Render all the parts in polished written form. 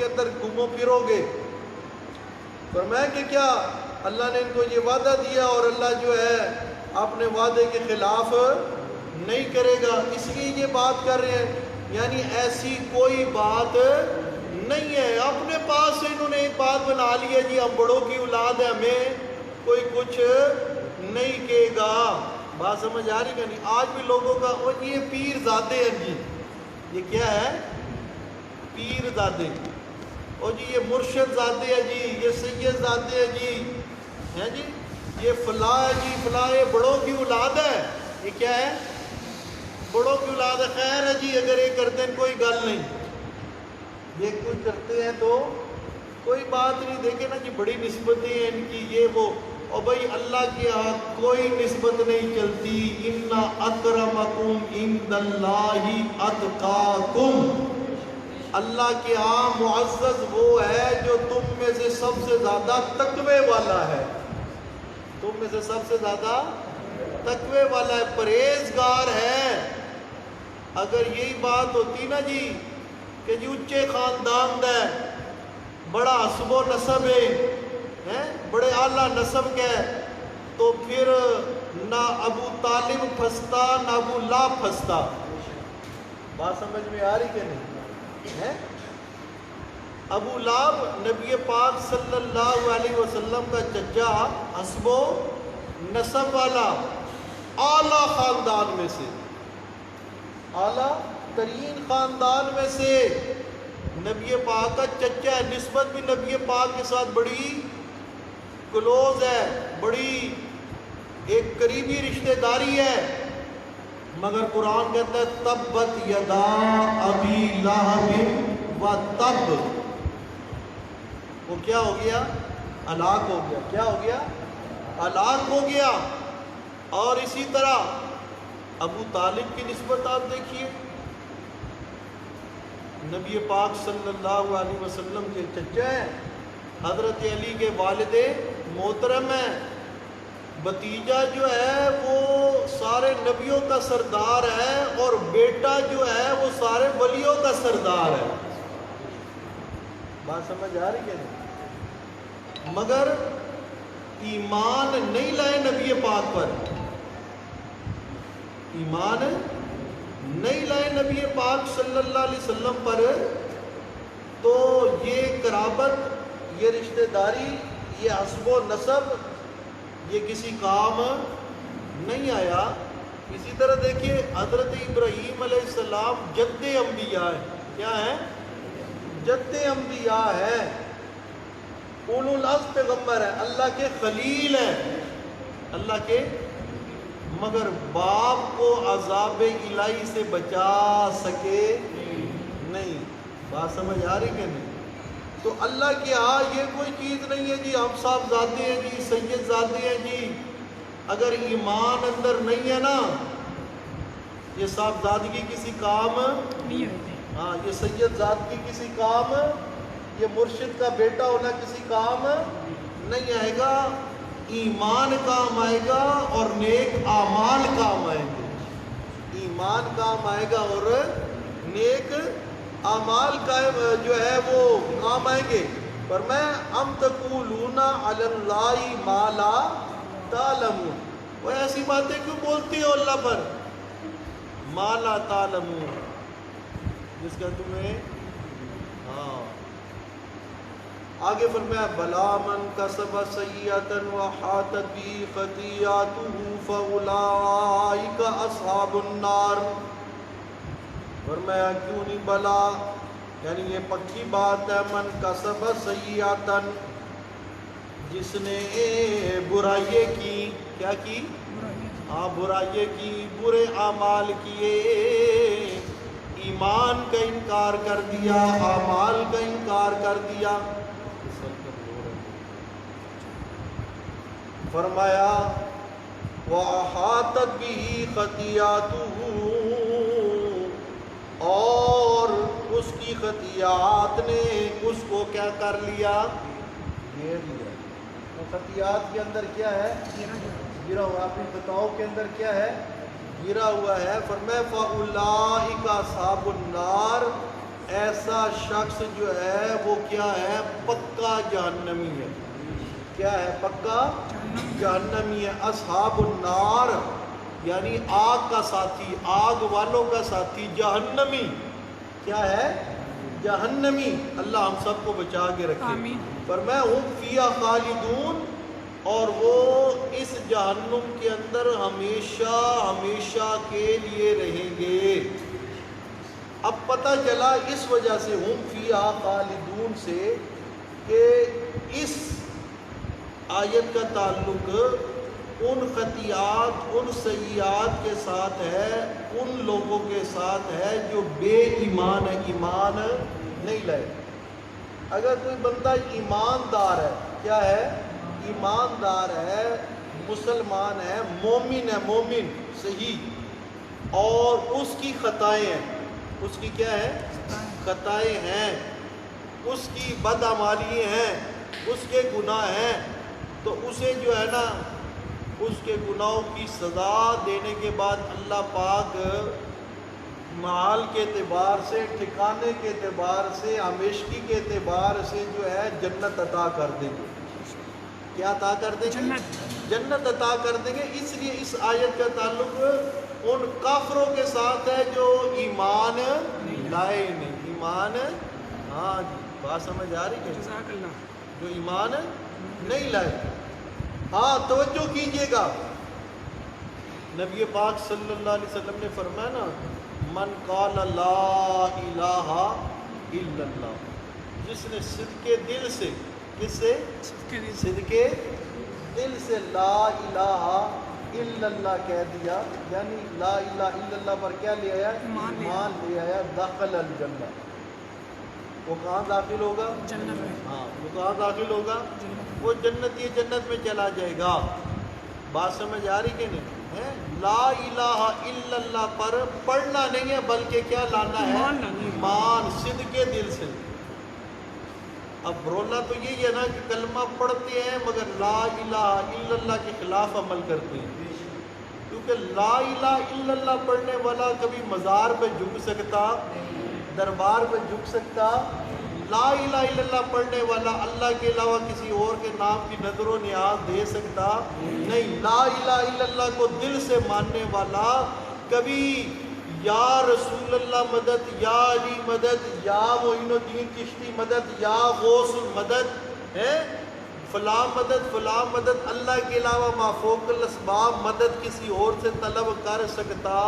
کے اندر گھومو پھرو گے. فرمایا کہ کیا اللہ نے ان کو یہ وعدہ دیا اور اللہ جو ہے اپنے وعدے کے خلاف نہیں کرے گا, اس لیے یہ بات کر رہے ہیں. یعنی ایسی کوئی بات نہیں ہے. اپنے پاس سے انہوں نے ایک بات بنا لی ہے, جی ہم بڑوں کی اولاد ہے, ہمیں کوئی کچھ نہیں کہے گا. بات سمجھ آ رہی کہ نہیں؟ آج بھی لوگوں کا اور یہ پیر زادے ہیں جی, یہ کیا ہے؟ پیر زادے. اور جی یہ مرشد زادے ہیں جی, یہ سید زادے ہیں جی, ہیں جی یہ فلاں ہے جی, فلاں یہ بڑوں کی اولاد ہے. یہ کیا ہے؟ بڑوں کی اولاد ہے. خیر ہے جی, اگر یہ کرتے ہیں کوئی گل نہیں, یہ کچھ کرتے ہیں تو کوئی بات نہیں. دیکھیں نا جی بڑی نسبتیں ہیں ان کی, یہ وہ. اور بھائی اللہ کے ہاں کوئی نسبت نہیں چلتی. ان اکرمکم عند اللہ اتقاکم. اللہ کے ہاں معزز وہ ہے جو تم میں سے سب سے زیادہ تقوی والا ہے. تم میں سے سب سے زیادہ تقوی والا ہے, پرہیزگار ہے. اگر یہی بات ہوتی نا جی کہ جی اونچے خاندان دا ہے, بڑا حسب و نسب ہے, بڑے اعلیٰ نسب کا ہے, تو پھر نہ ابو طالب پھنستا نہ ابو لہب پھنستا. بات سمجھ میں آ رہی کہ نہیں ہے؟ ابو لہب نبی پاک صلی اللہ علیہ وسلم کا چچا, حسب و نسب والا, اعلیٰ خاندان میں سے, اعلیٰ ترین خاندان میں سے نبی پاک کا چچا ہے. نسبت بھی نبی پاک کے ساتھ بڑی کلوز ہے, بڑی ایک قریبی رشتہ داری ہے. مگر قرآن کہتا ہے تبت یدا ابی لہب و تب. وہ کیا ہو گیا؟ ہلاک ہو گیا. کیا ہو گیا؟ ہلاک ہو گیا. اور اسی طرح ابو طالب کی نسبت آپ دیکھیے, نبی پاک صلی اللہ علیہ وسلم کے چچا ہیں, حضرت علی کے والد محترم ہیں. بھتیجا جو ہے وہ سارے نبیوں کا سردار ہے, اور بیٹا جو ہے وہ سارے ولیوں کا سردار ہے. بات سمجھ آ رہی ہے نہیں؟ مگر ایمان نہیں لائے نبی پاک پر, ایمان نہیں لائے نبی پاک صلی اللہ علیہ وسلم پر. تو یہ قرابت, یہ رشتہ داری, یہ حسب و نسب, یہ کسی کام نہیں آیا. اسی طرح دیکھیے حضرت ابراہیم علیہ السلام جد انبیاء ہے. کیا ہے؟ جد انبیاء ہے, اولو العزم پیغمبر ہے, اللہ کے خلیل ہیں, اللہ کے. مگر باپ کو عذاب الہی سے بچا سکے نہیں. بات سمجھ آ رہی کہ نہیں؟ تو اللہ کے ہاں یہ کوئی چیز نہیں ہے جی ہم صاحبزادے ہیں جی, سید زادے ہیں جی. اگر ایمان اندر نہیں ہے نا, یہ صاحبزادگی کسی کام نہیں آئے. ہاں, یہ سید زادگی کسی کام, یہ مرشد کا بیٹا ہونا کسی کام نہیں آئے گا. ایمان کام آئے گا اور نیک اعمال کام آئیں گے. ایمان کام آئے گا اور نیک اعمال کا جو ہے وہ کام آئیں گے. پر میں ام تقولون علی اللہ ما لا تعلمون. وہ ایسی باتیں کیوں بولتی ہو اللہ پر, ما لا تعلمون, جس کا تمہیں ہاں. آگے فرمایا بلا من کسب سیئۃ وحاطت به خطیئته فاولئک اصحاب النار. فرمایا کیوں نہیں بلا, یعنی یہ پکی بات ہے. من کسب سیئۃ, جس نے برائییں کی, کیا کی؟ ہاں برائییں کی, برے اعمال کیے, ایمان کا انکار کر دیا, اعمال کا انکار کر دیا. فرمایا وَأَحَاطَتْ بِهِ خَطِيئَاتُهُ, اور اس کی خطیات نے اس کو کیا کر لیا؟ گھیر لیا. تو خطیات کے اندر کیا ہے؟ گرا ہوا. اپنی خطاؤں کے اندر کیا ہے؟ گرا ہوا ہے. فرمایا فَأُولَئِكَ أَصْحَابُ النَّارِ, ایسا شخص جو ہے وہ کیا ہے؟ پکا جہنمی ہے. کیا ہے؟ پکا جہنمی ہے. اصحاب النار یعنی آگ کا ساتھی، آگ والوں کا ساتھی جہنمی. کیا ہے؟ جہنمی. اللہ ہم سب کو بچا کے رکھے. فرمایا ہم فیہا خالدون، اور وہ اس جہنم کے اندر ہمیشہ ہمیشہ کے لیے رہیں گے. اب پتہ چلا اس وجہ سے ہم فیہا خالدون سے کہ اس آیت کا تعلق ان خطیات، ان سیئات کے ساتھ ہے، ان لوگوں کے ساتھ ہے جو بے ایمان ہے، ایمان نہیں لائے. اگر کوئی بندہ ایماندار ہے، کیا ہے؟ ایماندار ہے، مسلمان ہے، مومن ہے، مومن صحیح، اور اس کی خطائیں ہیں، اس کی کیا ہے؟ خطائیں ہیں، اس کی بدعمالی ہیں، اس کے گناہ ہیں، تو اسے جو ہے نا اس کے گناہوں کی سزا دینے کے بعد اللہ پاک معال کے اعتبار سے، ٹھکانے کے اعتبار سے، ہمیشگی کے اعتبار سے جو ہے جنت عطا کر دیں گے. کیا عطا کر دیں گے؟ جنت عطا کر دیں گے. اس لیے اس آیت کا تعلق ان کافروں کے ساتھ ہے جو ایمان لائے نہیں. ایمان، ہاں جی بات سمجھ آ رہی ہے؟ جو ایمان نہیں لائے. ہاں توجہ کیجئے گا، نبی پاک صلی اللہ علیہ وسلم نے فرمایا نا، من قال لا الہ الا اللہ، جس نے صدقے دل سے، کس سے؟ صدقے دل سے لا الہ الا اللہ کہہ دیا، یعنی لا الہ الا اللہ پر کیا لے آیا؟ ایمان لے آیا. دخل الجنہ، وہ کہاں داخل ہوگا؟ جنت میں. ہاں وہ کہاں داخل ہوگا؟ وہ جنت، یہ جنت میں چلا جائے گا. بات سمجھ آ رہی کہ نہیں ہے؟ لا الہ الا اللہ پر پڑھنا نہیں ہے بلکہ کیا لانا ہے؟ ایمان، صدقے دل سے. اب رولا تو یہی ہے نا کہ کلمہ پڑھتے ہیں مگر لا الہ الا اللہ کے خلاف عمل کرتے ہیں. کیونکہ لا الہ الا اللہ پڑھنے والا کبھی مزار پہ جھک سکتا، دربار پہ جھک سکتا. لا الہ الا اللہ پڑھنے والا اللہ کے علاوہ کسی اور کے نام کی نظر و نیاز دے سکتا نہیں. لا الہ الا اللہ کو دل سے ماننے والا کبھی یا رسول اللہ مدد، یا علی مدد، یا معین الدین چشتی مدد، یا غوث المدد ہے، فلاں مدد فلاں مدد، اللہ کے علاوہ ما فوق الاسباب مدد کسی اور سے طلب کر سکتا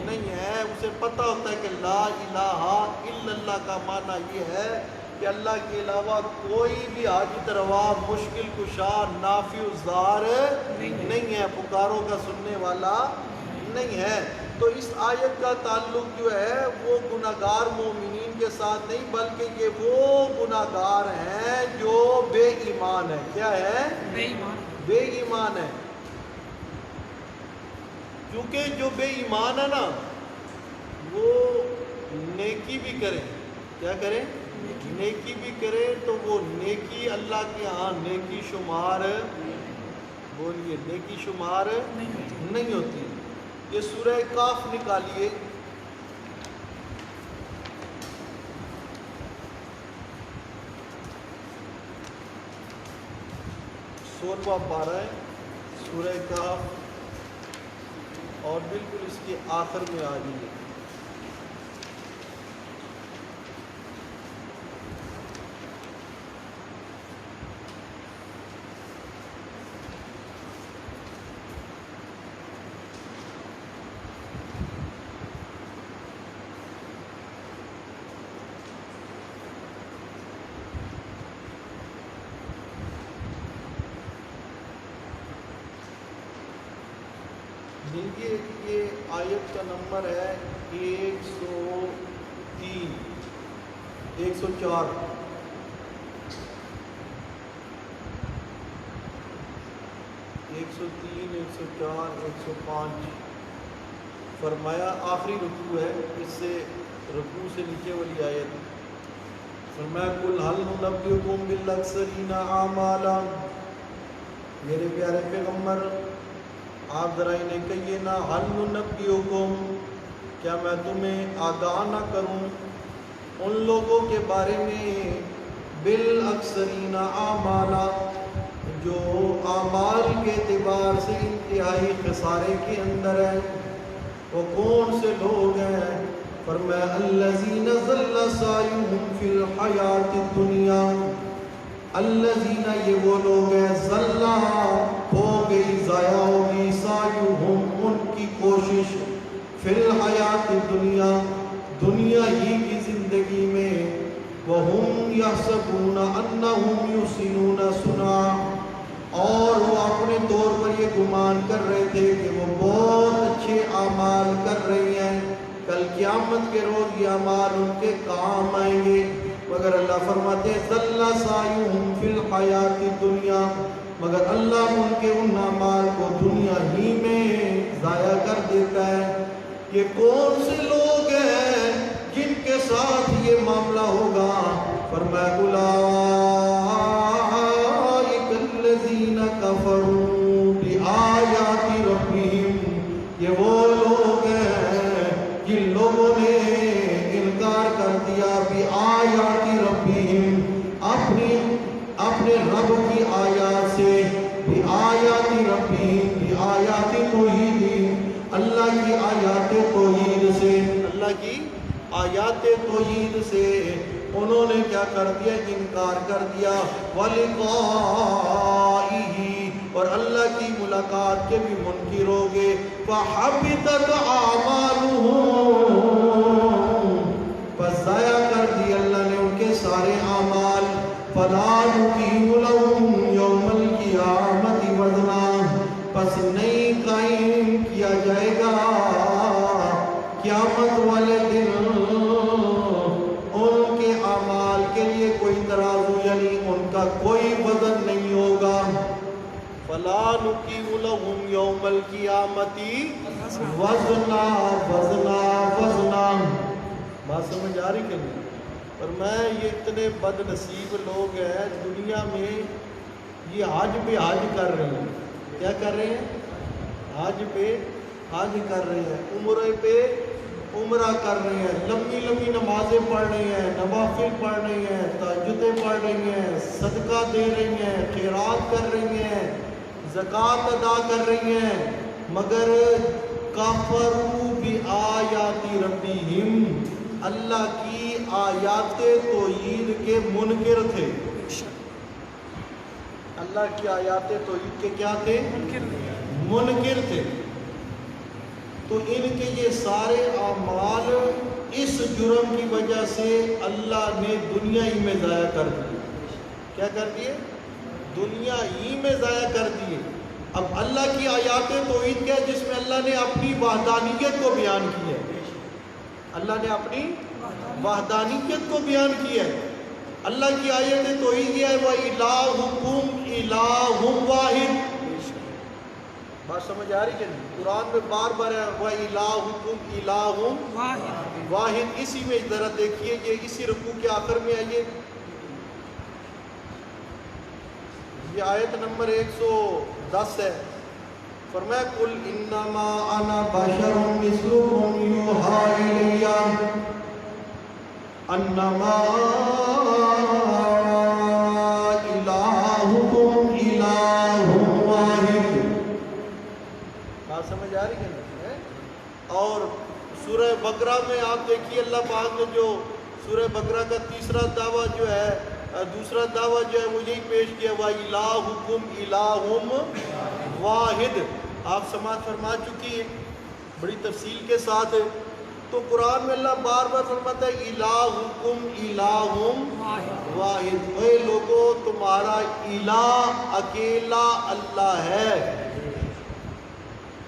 نہیں ہے. اسے پتہ ہوتا ہے کہ لا الہ الا اللہ کا معنی یہ ہے کہ اللہ کے علاوہ کوئی بھی حاجت روا، مشکل کشا، نافع الضار نہیں ہے، پکاروں کا سننے والا نہیں ہے. تو اس آیت کا تعلق جو ہے وہ گناہگار مومنین کے ساتھ نہیں بلکہ یہ وہ گناہگار ہیں جو بے ایمان ہیں. کیا ہے؟ بے ایمان ہے. کیونکہ جو بے ایمان ہے نا وہ نیکی بھی کریں، کیا کریں؟ نیکی بھی کرے تو وہ نیکی اللہ کے ہاں نیکی شمار، بولیے نیکی شمار نہیں ہوتی. یہ سورہ کاف نکالیے، سولہواں پارہ ہے سورہ کاف، اور بالکل اس کے آخر میں آ جائیے. یہ آیت کا نمبر ہے 103 104. ایک سو تین، 104، 105. فرمایا آخری رکوع ہے، اس سے رکوع سے نیچے والی آیت. فرمایا قل هل ننبئکم بالاخسرین اعمالا، میرے پیارے پیغمبر آپ ذرا انہیں کہیے نا، هل ننبئکم، کیا میں تمہیں آگاہ نہ کروں ان لوگوں کے بارے میں بالاکثرین اعمالا جو اعمال کے اعتبار سے انتہائی خسارے کے اندر ہیں. وہ کون سے لوگ ہیں؟ فرمایا الذین ضل سعیہم فی الحیات الدنیا. الذین یہ وہ لوگ ہیں ضل ہو گئی ضائع ہوگی سعیہم ان کی کوشش فی الحیات الدنیا دنیا ہی کی زندگی میں وَهُمْ يَحْسَبُونَ أَنَّهُمْ يُحْسِنُونَ صُنْعًا اور وہ اپنے طور پر یہ گمان کر رہے تھے کہ وہ بہت اچھے اعمال کر رہے ہیں. کل قیامت کے روز یہ اعمال ان کے کام آئیں گے. مگر اللہ فرماتے ہیں ضل سعیہم فی الحیات الدنیا مگر اللہ ان کے ان اعمال کو دنیا ہی میں ضائع کر دیتا ہے. یہ کون سے لوگ ہیں جن کے ساتھ یہ معاملہ ہوگا؟ فرمایا اولئک الذین کفروا بآیات ربہم یہ وہ لوگ ہیں جن لوگوں نے انکار کر دیا بآیات ربہم اپنے رب کی آیات سے بآیات ربہم بآیات توحید اللہ کی آیات توحید سے اللہ کی آیات توحید سے انہوں نے کیا کر دیا؟ انکار کر دیا. وَلِقَائِهِ اور اللہ کی ملاقات کے بھی منکر ہو گئے. فَحَبِطَتْ أَعْمَالُهُمْ پس ضائع کر دی اللہ نے ان کے سارے اعمال. فَلَا نُقِيمُ لَهُمْ يَوْمَ الْقِيَامَةِ وَزْنًا پس نہیں قائم کیا جائے گا قیامت والے دن ان کے اعمال کے لیے کوئی ترازو یعنی ان کا کوئی وزن نہیں ہوگا. فَلَا نُقِيمُ لَهُمْ يَوْمَ الْقِيَامَةِ وَزْنًا بات سمجھ آ رہی کہ نہیں؟ اور میں یہ اتنے بد نصیب لوگ ہیں دنیا میں یہ حج پہ حج کر رہے ہیں. کیا کر رہے ہیں؟ حج پہ حج کر رہے ہیں. عمرے پہ عمرہ کر رہے ہیں. لمبی لمبی نمازیں پڑھ رہے ہیں نوافل پڑھ رہے ہیں تہجدیں پڑھ رہی ہیں صدقہ دے رہی ہیں خیرات کر رہی ہیں زکوٰۃ ادا کر رہی ہیں. مگر کفروا بآیات ربہم اللہ کی آیات توحید کے منکر تھے. اللہ کی آیات توحید کے کیا تھے؟ منکر تھے. تو ان کے یہ سارے اعمال اس جرم کی وجہ سے اللہ نے دنیا ہی میں ضائع کر دیے. کیا کر دیے؟ دنیا ہی میں ضائع کر دیے. اب اللہ کی آیات توحید کیا جس میں اللہ نے اپنی وحدانیت کو بیان کیا ہے. اللہ نے اپنی وحدانیت کو بیان کیا ہے. اللہ کی آیت توحید یہ ہے وَإِلَٰهُكُمْ إِلَٰهٌ وَاحِدٌ. بات سمجھ آ رہی کہ نہیں؟ قرآن میں بار بار ہے وَإِلَٰهُكُمْ إِلَٰهٌ وَاحِدٌ. اسی میں ذرا دیکھیے یہ اسی رکوع کے آخر میں آئیے یہ آیت نمبر 110 ہے. فرمایا قُلْ إِنَّمَا أَنَا بَشَرٌ مِثْلُكُمْ يُوحَىٰ إِلَيَّ أَنَّمَا إِلَٰهُكُمْ إِلَٰهٌ وَاحِدٌ. بات سمجھ آ رہی ہے؟ اور سورہ بقرہ میں آپ دیکھیے اللہ پاک نے جو سورہ بقرہ کا تیسرا دعویٰ جو ہے دوسرا دعویٰ جو ہے وہ یہی پیش کیا وَإِلَٰهُكُمْ إِلَٰهٌ واحد. آپ سماعت فرما چکی ہے بڑی تفصیل کے ساتھ. تو قرآن میں اللہ بار بار فرماتا ہے الہکم الہ واحد. اے لوگو تمہارا الہ اکیلا اللہ ہے.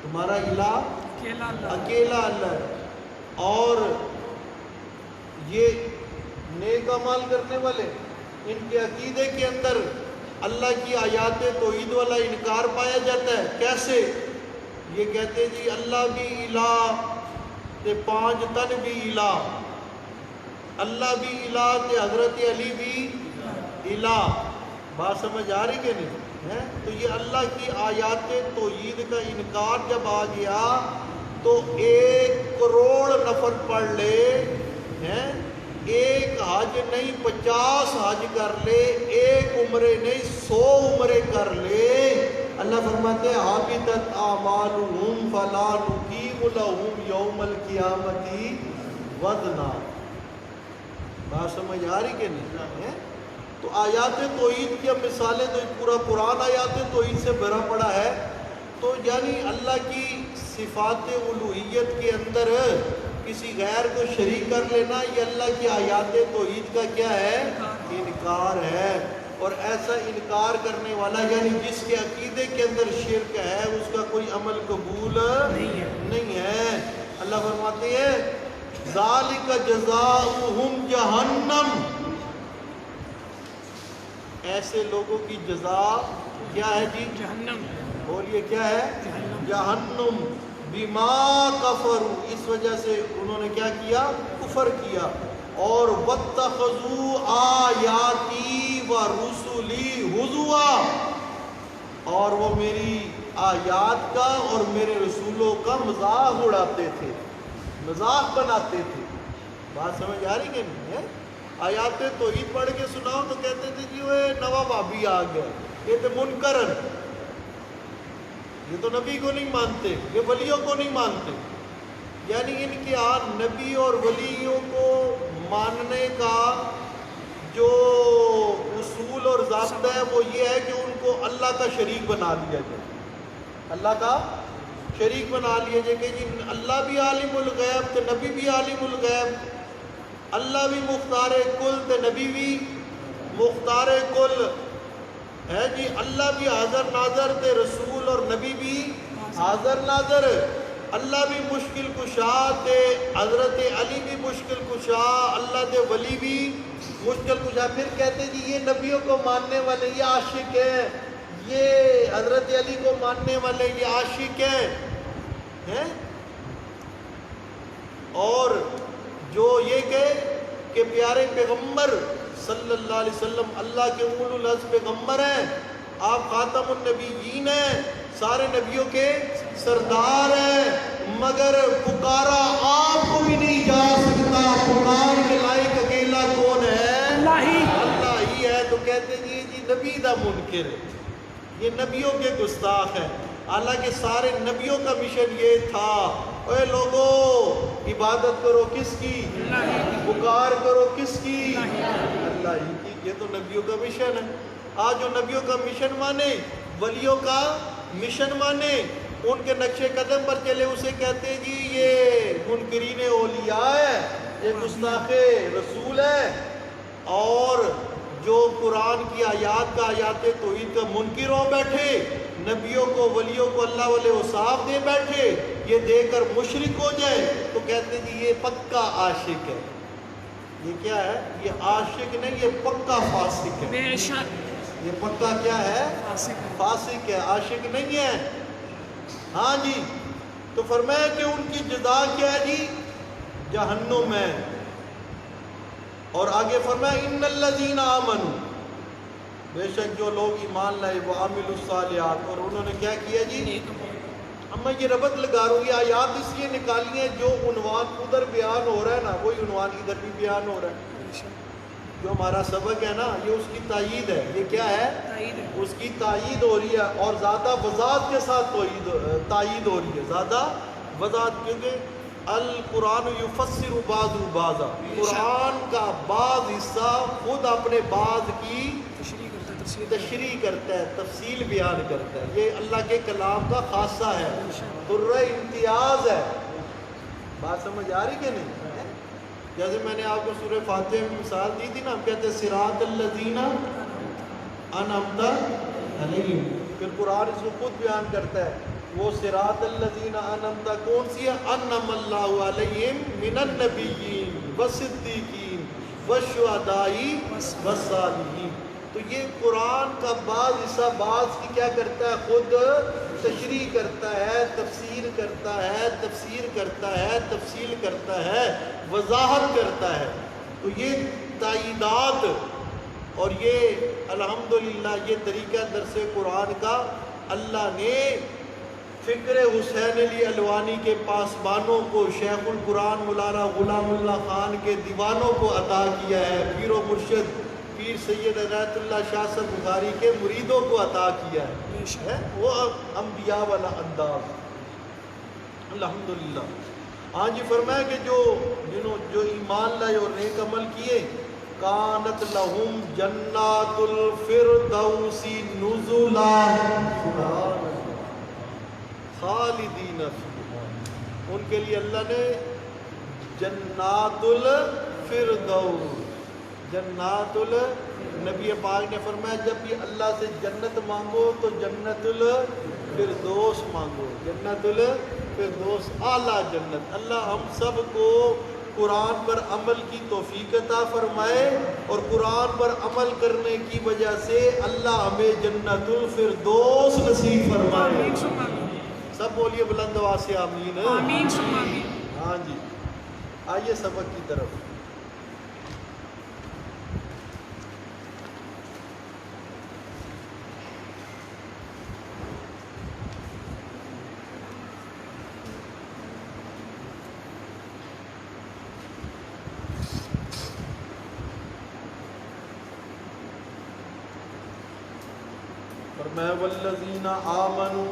تمہارا الہ اکیلا اللہ ہے. اور یہ نیک اعمال کرنے والے ان کے عقیدے کے اندر اللہ کی آیات توحید والا انکار پایا جاتا ہے. کیسے؟ یہ کہتے جی اللہ بھی الہ تے 5 تن بھی الہ, اللہ بھی الہ تے حضرت علی بھی الہ. بات سمجھ آ رہی کہ نہیں ہے؟ تو یہ اللہ کی آیات توحید کا انکار جب آ گیا تو 1 کروڑ نفر پڑھ لے ہیں ایک حج نہیں 50 حج کر لے، ایک عمرے نہیں 100 عمرے کر لے، اللہ فرماتے ہیں حابطت اعمالہم فلا نقیم لہم یوم القیامۃ وزنا۔ بات سمجھ آ رہی کہ نہیں ہے؟ تو آیات توحید کی اب مثالیں تو پورا قرآن آیات توحید سے بھرا پڑا ہے۔ تو یعنی اللہ کی صفات الوہیت کے اندر کسی غیر کو شریک کر لینا یہ اللہ کی آیات توحید کا کیا ہے؟ انکار ہے۔ اور ایسا انکار کرنے والا یعنی جس کے عقیدے کے اندر شرک ہے اس کا کوئی عمل قبول نہیں ہے۔ اللہ فرماتے ہیں ذالک جزاؤہم جہنم، ایسے لوگوں کی جزا کیا ہے جی؟ جہنم۔ بولیے کیا ہے؟ جہنم۔ بما کفروا، اس وجہ سے انہوں نے کیا کیا؟ کفر کیا۔ اور واتخذوا آیاتی ورسلی ہزوا، اور وہ میری آیات کا اور میرے رسولوں کا مذاق اڑاتے تھے، مذاق بناتے تھے۔ بات سمجھ آ رہی کہ نہیں ہے؟ آیات توحید پڑھ کے سناؤ تو کہتے تھے جی وہ نوا بھابی آ گیا، یہ تو منکرن، یہ تو نبی کو نہیں مانتے، یہ ولیوں کو نہیں مانتے۔ یعنی ان کے ہاں نبی اور ولیوں کو ماننے کا جو اصول اور ضابطہ ہے وہ یہ ہے کہ ان کو اللہ کا شریک بنا دیا جائے، اللہ کا شریک بنا لیا جائے کہ جی اللہ بھی عالم الغیب تو نبی بھی عالم الغیب، اللہ بھی مختار کل تے نبی بھی مختار کل ہے جی، اللہ بھی حاضر ناظر تے رسول اور نبی بھی حاضر ناظر، اللہ بھی مشکل کشا تے حضرت علی بھی مشکل کشا، اللہ دے ولی بھی مشکل کشا۔ پھر کہتے جی یہ نبیوں کو ماننے والے یہ عاشق ہیں، یہ حضرت علی کو ماننے والے یہ عاشق ہیں۔ اور جو یہ کہ پیارے پیغمبر صلی اللہ علیہ وسلم اللہ کے اولو العزم پیغمبر ہیں، آپ خاتم النبیین ہیں، سارے نبیوں کے سردار ہیں، مگر پکارا آپ کو بھی نہیں جا سکتا، پکار کے لائق اکیلا کون ہے؟ اللہ ہی ہے۔ تو کہتے ہیں جی نبی دا منکر ہے، یہ نبیوں کے گستاخ ہیں، حالانکہ سارے نبیوں کا مشن یہ تھا اے لوگو عبادت کرو کس کی؟ پکار کرو کس کی؟ اللہ ہی کی۔ یہ تو نبیوں کا مشن ہے۔ آج جو نبیوں کا مشن مانے، ولیوں کا مشن مانے، ان کے نقش قدم پر چلے، اسے کہتے ہیں جی یہ منکرین اولیاء ہے، یہ گستاخ رسول ہے۔ اور جو قرآن کی آیات کا آیات توحید کا منکر ہو بیٹھے، نبیوں کو ولیوں کو اللہ والے اوصاف دے بیٹھے، یہ دے کر مشرک ہو جائے تو کہتے ہیں جی یہ پکا عاشق ہے۔ یہ کیا ہے؟ یہ عاشق نہیں، یہ پکا فاسق ہے۔ بے شک یہ پکا کیا ہے؟ فاسق ہے، عاشق نہیں ہے۔ ہاں جی، تو فرمایا کہ ان کی جزا کیا ہے جی؟ جہنم ہے۔ اور آگے فرمایا ان الذین آمنوا، بے شک جو لوگ ایمان لائے، وہ عاملوا الصالحات، اور انہوں نے کیا کیا جی؟ اب میں یہ ربط لگا رہا ہوں، یہ آیات اس لیے نکالی ہیں جو عنوان ادھر بیان ہو رہا ہے نا وہی عنوان ادھر بھی بیان ہو رہا ہے۔ جو ہمارا سبق ہے نا یہ اس کی تائید ہے۔ یہ کیا ہے؟ اس کی تائید ہو رہی ہے، اور زیادہ وضاحت کے ساتھ تائید ہو رہی ہے، زیادہ وضاحت، کیونکہ القرآن یفسر بعض بعضا، قرآن کا بعض حصہ خود اپنے بعض کی تشریح کرتا ہے، تفصیل بیان کرتا ہے۔ یہ اللہ کے کلام کا خاصہ ہے، قرہ امتیاز ہے۔ بات سمجھ آ رہی کہ نہیں؟ جیسے میں نے آپ کو سورہ فاتحہ میں مثال دی تھی نا، ہم کہتے ہیں صراط الذین انعمت علیہم، پھر قرآن اس کو خود بیان کرتا ہے، وہ صراط الذین انعمت کون سی ہے؟ انعم اللہ علیہم من النبیین والصدیقین والشہداء والصالحین۔ تو یہ قرآن کا بعض حصہ بعض کی کیا کرتا ہے؟ خود تشریح کرتا ہے، تفسیر کرتا ہے، تفسیر کرتا ہے، تفصیل کرتا ہے، وضاحت کرتا ہے۔ تو یہ تائیدات اور یہ الحمدللہ یہ طریقہ درس قرآن کا اللہ نے فکر حسین علی الوانی کے پاسبانوں کو، شیخ القرآن مولانا غلام اللہ خان کے دیوانوں کو عطا کیا ہے، پیر و مرشد پیر سید عنایت اللہ شاہ صاحب بخاری کے مریدوں کو عطا کیا ہے وہ انبیاء والا انداز، الحمدللہ۔ ہاں جی، فرمایا کہ جو ایمان لائے اور نیک عمل کیے، کانت لہم جنات الفردوس نزلا خالدین فیہا، ان کے لیے اللہ نے جنات الفردوس، جنات نبی پاک نے فرمایا جب بھی اللہ سے جنت مانگو تو جنت الفردوس مانگو، جنت الفردوس اعلیٰ جنت۔ اللہ ہم سب کو قرآن پر عمل کی توفیق عطا فرمائے، اور قرآن پر عمل کرنے کی وجہ سے اللہ ہمیں جنت الفردوس نصیب فرمائے۔ سب بولیے بلند آواز سے آمین۔ آمین ثم آمین۔ ہاں جی، آئیے سبق کی طرف۔ فرمایا والذین آمنوا،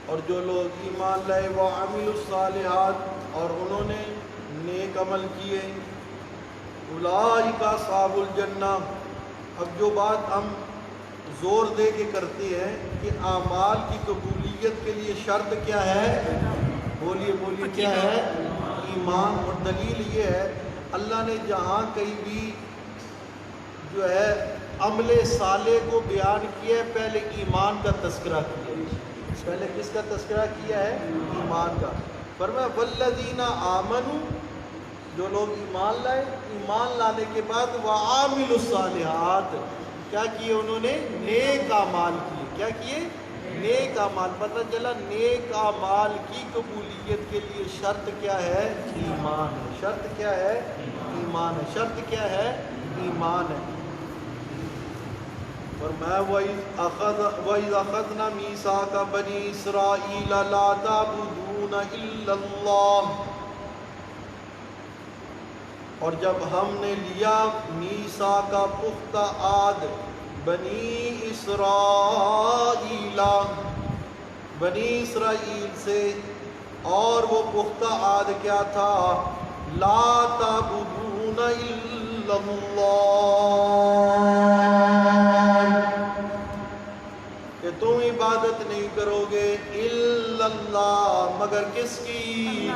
اور جو لوگ ایمان لائے، وعملوا الصالحات، اور انہوں نے نیک عمل کیے، اولئک اصحاب الجنہ۔ اب جو بات ہم زور دے کے کرتے ہیں کہ اعمال کی قبولیت کے لیے شرط کیا ہے، بولیے کیا ہے، ایمان۔ اور دلیل یہ ہے اللہ نے جہاں کہیں بھی جو ہے عمل صالح کو بیان کیا ہے، پہلے ایمان کا تذکرہ کیا ہے۔ پہلے کس کا تذکرہ کیا ہے؟ ایمان کا۔ فرمایا والذین آمنوا، جو لوگ ایمان لائے، ایمان لانے کے بعد وعاملوا الصالحات، کیا کیے انہوں نے؟ نیک اعمال کیے۔ کیا کیے؟ نیک اعمال۔ پتہ چلا نیک اعمال کی قبولیت کے لیے شرط کیا ہے؟ ایمان ہے۔ شرط کیا ہے؟ ایمان ہے۔ شرط کیا ہے؟ ایمان ہے۔ فرمایا وَإِذْ أَخَذْنَا مِيثَاقَ بَنِي إِسْرَائِيلَ لَا تَعْبُدُونَ إِلَّا اللَّهَ، اور جب ہم نے لیا میثاق کا پختہ عہد بنی اسرائیل، بنی اسرائیل سے، اور وہ پختہ عہد کیا تھا؟ لا تعبدون الا اللہ، کہ تم عبادت نہیں کرو گے الا اللہ، مگر کس کی؟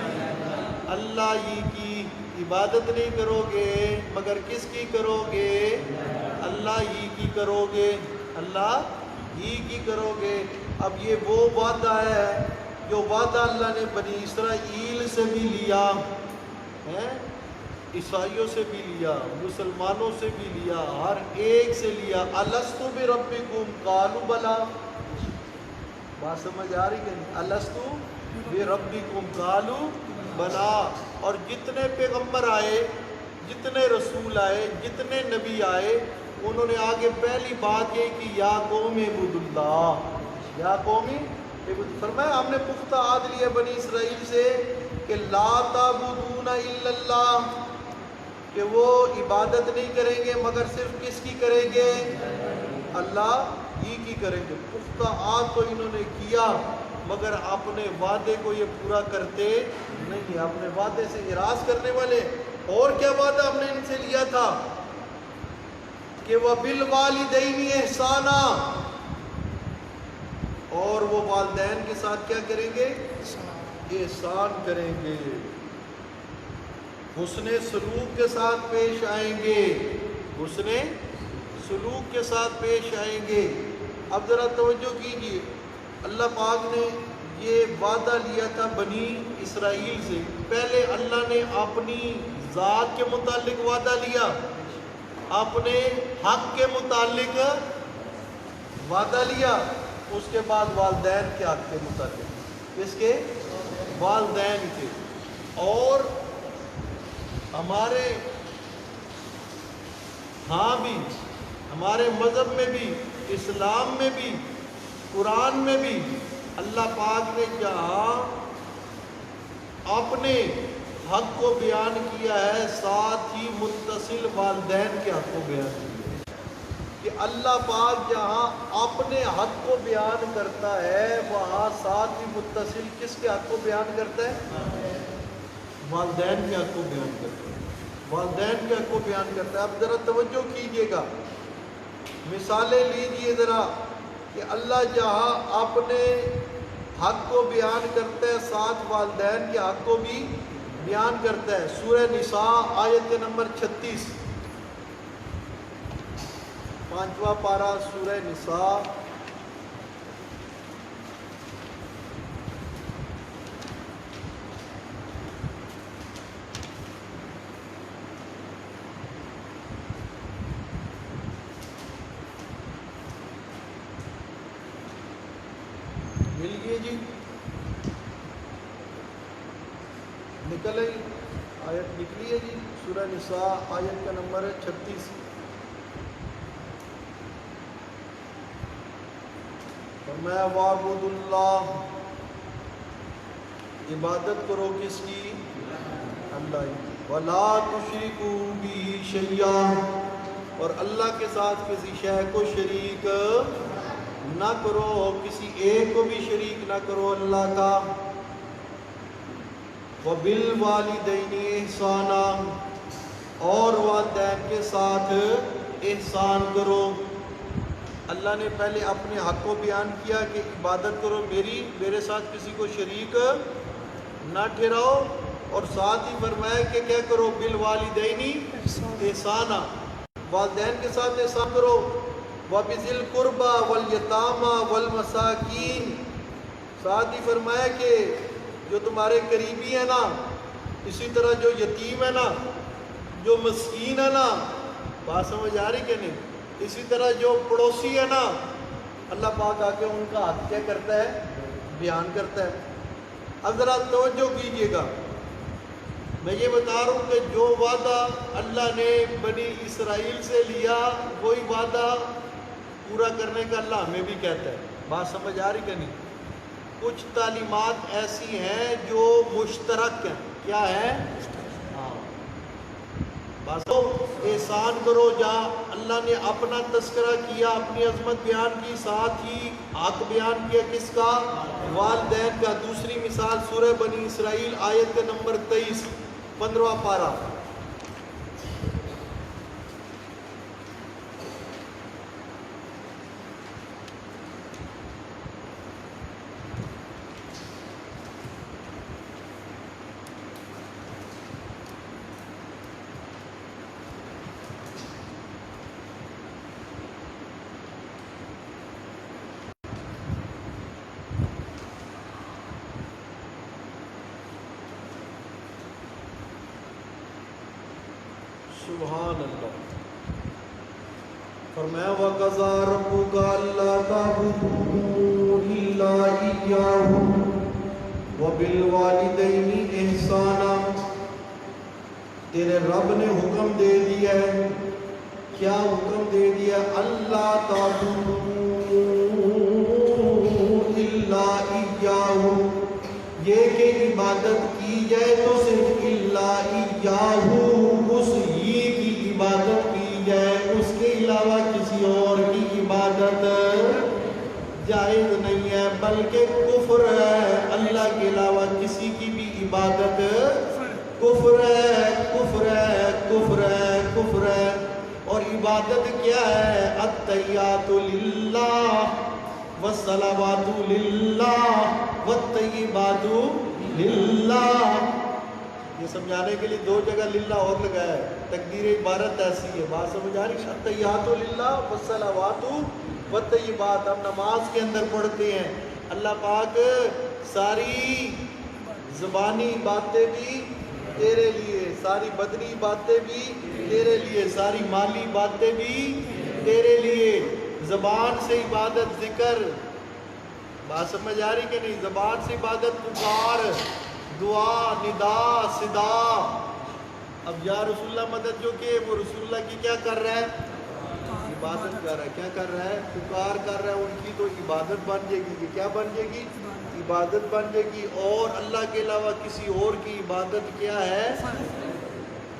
اللہ ہی کی۔ عبادت نہیں کرو گے مگر کس کی کرو گے؟ اللہ ہی کی کرو گے، اللہ ہی کی کرو گے۔ اب یہ وہ وعدہ ہے جو وعدہ اللہ نے بنی اسرائیل سے بھی لیا ہے، عیسائیوں سے بھی لیا، مسلمانوں سے بھی لیا، ہر ایک سے لیا۔ الست بربکم قالوا بلا، بات سمجھ آ رہی کہ نہیں؟ الست بربکم قالوا بلا۔ اور جتنے پیغمبر آئے، جتنے رسول آئے، جتنے نبی آئے، انہوں نے آگے پہلی بات یہ کہ یا قوم اعبد اللہ، یا قوم اعبد۔ فرمایا ہم نے پختہ عہد لیا بنی اسرائیل سے کہ لا تعبدون الا اللہ، کہ وہ عبادت نہیں کریں گے مگر صرف کس کی کریں گے؟ اللہ ہی کی کریں گے۔ پختہ عہد تو انہوں نے کیا مگر اپنے وعدے کو یہ پورا کرتے نہیں، اپنے وعدے سے اراض کرنے والے۔ اور کیا وعدہ ہم نے ان سے لیا تھا کہ وَبِالْوَالِدَيْنِ احسانا، اور وہ والدین کے ساتھ کیا کریں گے؟ احسان کریں گے، حسن سلوک کے ساتھ پیش آئیں گے، حسن سلوک کے ساتھ پیش آئیں گے۔ اب ذرا توجہ کیجیے، اللہ پاک نے یہ وعدہ لیا تھا بنی اسرائیل سے۔ پہلے اللہ نے اپنی ذات کے متعلق وعدہ لیا، اپنے حق کے متعلق وعدہ لیا، اس کے بعد والدین کے حق کے متعلق، اس کے والدین کے۔ اور ہمارے ہاں بھی، ہمارے مذہب میں بھی، اسلام میں بھی، قرآن میں بھی اللہ پاک نے جہاں اپنے حق کو بیان کیا ہے، ساتھ ہی متصل والدین کے حق کو بیان کیا ہے، کہ اللہ پاک جہاں اپنے حق کو بیان کرتا ہے وہاں ساتھ ہی متصل کس کے حق کو بیان کرتا ہے؟ والدین کے حق کو بیان کرتا ہے، والدین کے حق کو بیان کرتا ہے۔ اب ذرا توجہ کیجئے گا، مثالیں لیجئے ذرا، کہ اللہ جہاں اپنے حق کو بیان کرتا ہے ساتھ والدین کے حق کو بھی بیان کرتا ہے۔ سورہ نساء آیت نمبر 36، 5واں پارہ سورہ نساء، مل گئی جی؟ نکل آئی آیت، نکلی ہے جی؟ سورہ نساء آیت کا نمبر ہے 36۔ فرمایا وَاعْبُدُ اللَّهَ، عبادت کرو کس کی؟ اللہ کی۔ وَلَا تُشْرِكُوا بِهِ شَيْئًا، اور اللہ کے ساتھ کسی شے کو شریک نہ کرو، کسی ایک کو بھی شریک نہ کرو اللہ کا۔ وَبِالْوَالِدَيْنِ إِحْسَانًا، اور والدین کے ساتھ احسان کرو۔ اللہ نے پہلے اپنے حق کو بیان کیا کہ عبادت کرو میرے ساتھ کسی کو شریک نہ ٹھہراؤ، اور ساتھ ہی فرمایا کہ کیا کرو؟ بالوالدین احسانا، والدین کے ساتھ احسان کرو۔ وَبِذِي الْقُرْبَى وَالْيَتَامَى وَالْمَسَاكِينِ، ساتھ ہی فرمایا کہ جو تمہارے قریبی ہیں نا، اسی طرح جو یتیم ہے نا، جو مسکین ہے نا، بات سمجھ آ رہی کہ نہیں؟ اسی طرح جو پڑوسی ہے نا، اللہ پاک آ کے ان کا حق کیا کرتا ہے؟ بیان کرتا ہے۔ اب ذرا توجہ کیجئے گا، میں یہ بتا رہا ہوں کہ جو وعدہ اللہ نے بنی اسرائیل سے لیا وہی وعدہ پورا کرنے کا اللہ ہمیں بھی کہتا ہے۔ بات سمجھ آ رہی کہ نہیں؟ کچھ تعلیمات ایسی ہیں جو مشترک ہیں، کیا ہے؟ بس احسان کرو، جہاں اللہ نے اپنا تذکرہ کیا، اپنی عظمت بیان کی، ساتھ ہی حق بیان کیا کس کا؟ والدین کا۔ دوسری مثال سورہ بنی اسرائیل آیت کا نمبر 23، 15واں پارہ۔ سبحان اللہ۔ فرمایا وَقَضَىٰ رَبُّكَ أَلَّا تَعْبُدُوا إِلَّا إِيَّاهُ وَبِالْوَالِدَيْنِ إِحْسَانًا، تیرے رب نے حکم دے دیا ہے، کیا حکم دے دیا؟ اللہ تعبدوا الا ایاہ، یہ کہ عبادت کی جائے تو صرف الا ایاہ، اس ہی کی عبادت کی جائے، اس کے علاوہ کسی اور کی عبادت جائز نہیں ہے، بلکہ کفر ہے، اللہ کے علاوہ کسی کی بھی عبادت کفر ہے، کفر ہے، کفر ہے، کفر ہے۔ اور عبادت کیا ہے؟ التحیات للہ والصلوات للہ والطیبات للہ، یہ سمجھانے کے لیے دو جگہ للہ اور لگایا ہے، تقدیر عبارت ایسی ہے، بات سمجھ آ رہی؟ التحیات للہ والصلوات والطیبات، ہم نماز کے اندر پڑھتے ہیں، اللہ پاک ساری زبانی باتیں بھی تیرے لیے، ساری بدنی باتیں بھی تیرے لیے، ساری مالی باتیں بھی تیرے لیے، زبان سے عبادت ذکر، بات سمجھ آ رہی کہ نہیں؟ زبان سے عبادت پکار، دعا، ندا، صدا۔ اب یا رسول اللہ مدد جو کہ وہ رسول اللہ کی کیا کر رہا ہے؟ عبادت کر رہا ہے. کیا کر رہا ہے؟ پکار کر رہا ہے. ان کی تو عبادت بن جائے گی. کہ کیا بن جائے گی؟ عبادت بن جائے گی. اور اللہ کے علاوہ کسی اور کی عبادت کیا ہے؟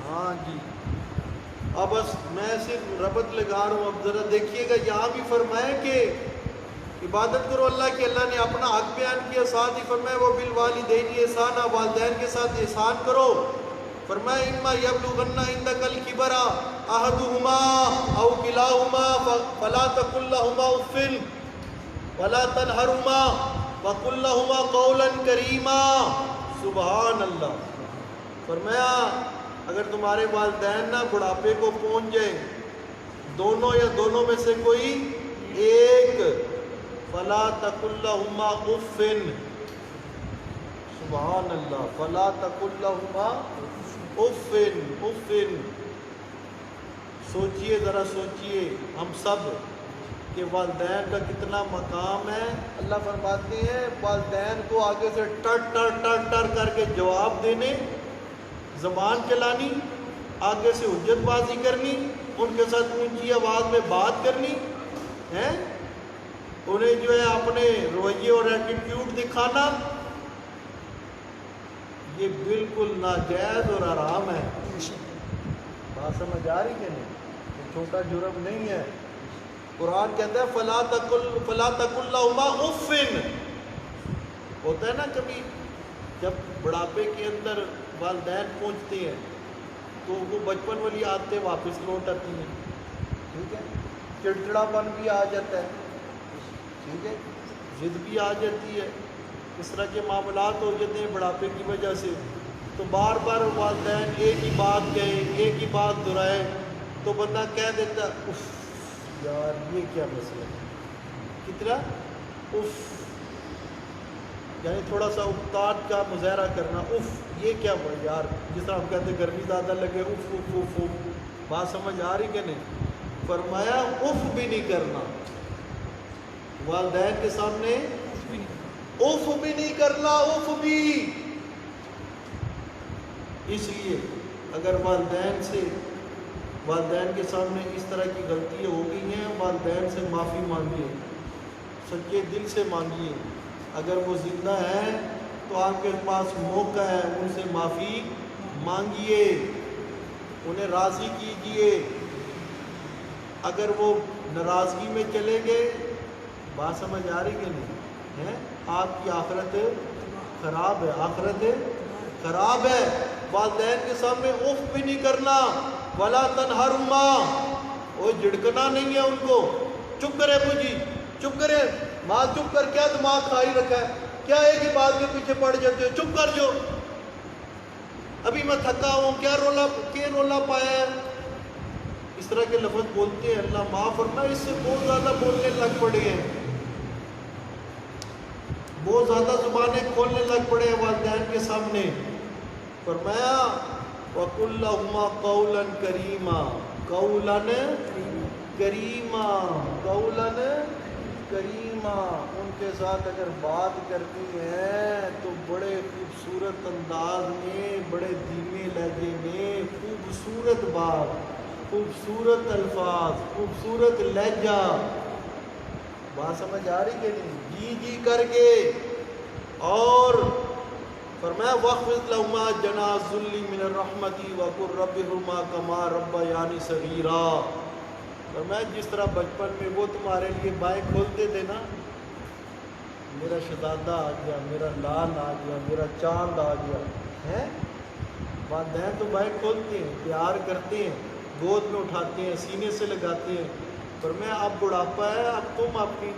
ہاں جی. اب بس میں صرف ربط لگا رہا ہوں. اب ذرا دیکھیے گا یہاں بھی فرمایا کہ عبادت کرو اللہ کی. اللہ نے اپنا حق بیان کیا, ساتھ ہی فرمایا وہ بالوالدین احسانا, والدین کے ساتھ احسان کرو. فرمایا اما یبلغن عندک الکبر احدهما او کلاهما فلا تقل لهما اف ولا تنهرهما وقل لهما قولا کریما. سبحان اللہ. فرمایا اگر تمہارے والدین نہ بڑھاپے کو پہنچ جائیں, دونوں یا دونوں میں سے کوئی ایک, فلا تقل لهما اف. سبحان اللہ. فلا تقل لهما اف. اف. سوچئے, ذرا سوچئے ہم سب کہ والدین کا کتنا مقام ہے. اللہ فرماتے ہیں والدین کو آگے سے ٹر ٹر ٹر ٹر کر کے جواب دینے, زبان چلانی, آگے سے حجت بازی کرنی, ان کے ساتھ اونچی آواز میں بات کرنی ہے, انہیں جو ہے اپنے رویے اور ایٹیٹیوڈ دکھانا, یہ بالکل ناجائز اور حرام ہے. بات سمجھ آ رہی کہ نہیں؟ یہ چھوٹا جرم نہیں ہے. قرآن کہتا ہے فلا تقل لهما اف. ہوتا ہے نا کبھی جب بڑھاپے کے اندر والدین پہنچتے ہیں تو وہ بچپن والی عادتیں واپس لوٹ آتی ہیں. ٹھیک ہے, چڑچڑاپن بھی آ جاتا ہے. ٹھیک ہے, ضد بھی آ جاتی ہے. اس طرح کے معاملات ہو جاتے ہیں بڑھاپے کی وجہ سے. تو بار بار والدین ایک ہی بات کہیں, ایک ہی بات دہرائے تو بندہ کہہ دیتا اف یار یہ کیا مسئلہ ہے, کتنا اف, یعنی تھوڑا سا افتاد کا مظاہرہ کرنا. اف یہ کیا یار, جس طرح ہم کہتے ہیں گرمی زیادہ لگے اف اف اف اف. بات سمجھ آ رہی کہ نہیں؟ فرمایا اف بھی نہیں کرنا والدین کے سامنے, اف بھی نہیں کرنا, اف بھی. اس لیے اگر والدین کے سامنے اس طرح کی غلطیاں ہو گئی ہیں, والدین سے معافی مانگیے, سچے دل سے مانگیے. اگر وہ زندہ ہیں تو آپ کے پاس موقع ہے, ان سے معافی مانگیے, انہیں راضی کیجیے. اگر وہ ناراضگی میں چلے گئے, بات سمجھ آ رہی کہ نہیں ہے, آپ کی آخرت خراب ہے, آخرت خراب ہے. والدین کے سامنے اف بھی نہیں کرنا. ولا تنہرہما, وہ جھڑکنا نہیں ہے ان کو. چپ کرے ابو جی, چپ کرے ماں, چپ کر, کیا دماغ کھائی رکھا ہے, کیا ایک ہی بات کے پیچھے پڑ جاتے ہو, چپ کر جو, ابھی میں تھکا ہوں, کیا رولا پایا ہے. اس طرح کے لفظ بولتے ہیں. اللہ معاف فرمائے, اس سے بہت زیادہ بولنے لگ پڑے ہیں, بہت زیادہ زبانیں کھولنے لگ پڑے ہیں والدین کے سامنے. فرمایا وَقُلْ لَهُمَا قَوْلًا كَرِيمًا, قَوْلًا كَرِيمًا, قَوْلًا كَرِيمًا. ان کے ساتھ اگر بات کرتی ہیں تو بڑے خوبصورت انداز میں, بڑے دھیمے لہجے میں, خوبصورت بات, خوبصورت الفاظ, خوبصورت لہجہ. بات سمجھ آ رہی کہ نہیں؟ جی جی کر کے. اور فرمایا وَخْفِضْ لَهُمَا جَنَاحَ الذُّلِّ مِنَ الرَّحْمَةِ وَقُلْ رَبِّ ارْحَمْهُمَا كَمَا رَبَّيَانِي صَغِيرًا. فرمایا جس طرح بچپن میں وہ تمہارے لیے بائیں کھولتے تھے نا, میرا شہزادہ آ گیا, میرا لال آ گیا, میرا چاند آ گیا ہے. والدین تو بائیں کھولتے ہیں, پیار کرتے ہیں, گود میں اٹھاتے ہیں, سینے سے لگاتے ہیں. فرمایا اب بڑھاپا ہے, اب تم اپنی